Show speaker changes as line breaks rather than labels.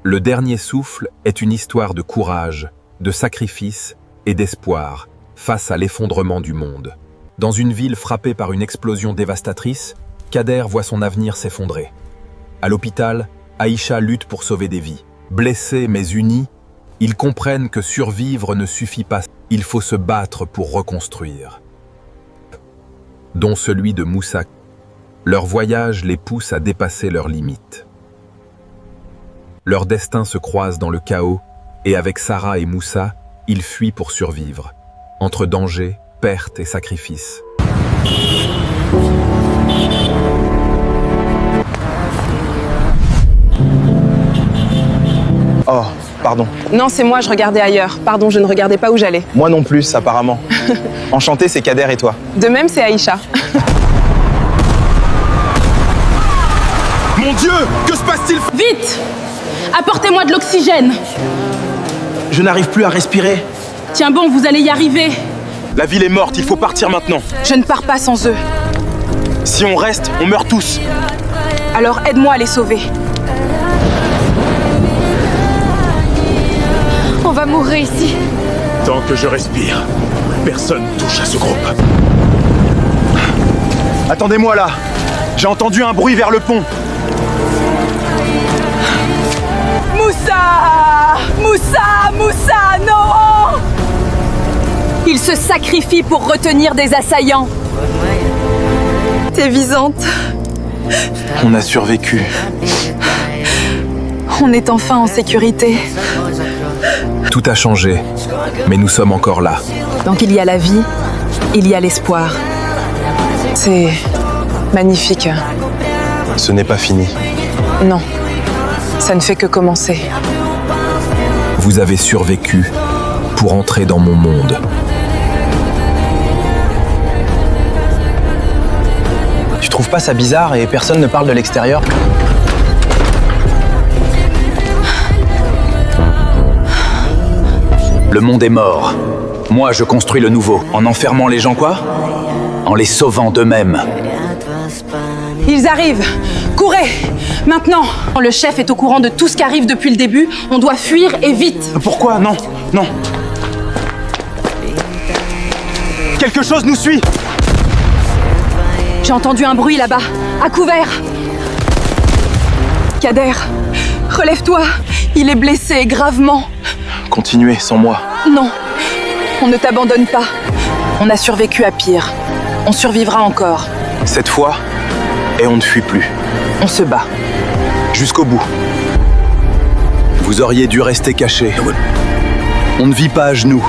Le dernier souffle est une histoire de courage, de sacrifice et d'espoir face à l'effondrement du monde. Dans une ville frappée par une explosion dévastatrice, Kader voit son avenir s'effondrer. À l'hôpital, Aïcha lutte pour sauver des vies. Blessés mais unis, ils comprennent que survivre ne suffit pas. Il faut se battre pour reconstruire. Dont celui de Moussa. Leur voyage les pousse à dépasser leurs limites. Leurs destins se croisent dans le chaos et avec Sarah et Moussa, ils fuient pour survivre, entre danger, perte et sacrifice.
Oh, pardon.
Non, c'est moi, je regardais ailleurs. Pardon, je ne regardais pas où j'allais.
Moi non plus, apparemment. Enchanté, c'est Kader et toi.
De même, c'est Aïcha.
Mon Dieu, que se passe-t-il?
Vite! Apportez-moi de l'oxygène.
Je n'arrive plus à respirer.
Tiens bon, vous allez y arriver.
La ville est morte, il faut partir maintenant.
Je ne pars pas sans eux.
Si on reste, on meurt tous.
Alors aide-moi à les sauver.
On va mourir ici.
Tant que je respire, personne touche à ce groupe.
Attendez-moi là. J'ai entendu un bruit vers le pont.
Moussa! Moussa! Moussa! Non!
Il se sacrifie pour retenir des assaillants.
T'es visante.
On a survécu.
On est enfin en sécurité.
Tout a changé, mais nous sommes encore là.
Donc il y a la vie, il y a l'espoir. C'est magnifique.
Ce n'est pas fini.
Non, ça ne fait que commencer.
Vous avez survécu pour entrer dans mon monde.
Tu trouves pas ça bizarre et personne ne parle de l'extérieur?
Le monde est mort. Moi, je construis le nouveau.
En enfermant les gens quoi?
En les sauvant d'eux-mêmes.
Ils arrivent. Courez! Maintenant! Le chef est au courant de tout ce qui arrive depuis le début. On doit fuir et vite.
Pourquoi? Non, non. Quelque chose nous suit!
J'ai entendu un bruit là-bas. À couvert!
Kader, relève-toi. Il est blessé gravement.
Continuez sans moi.
Non, on ne t'abandonne pas. On a survécu à pire. On survivra encore.
Cette fois, et on ne fuit plus.
On se bat.
Jusqu'au bout.
Vous auriez dû rester cachés. On ne vit pas à genoux.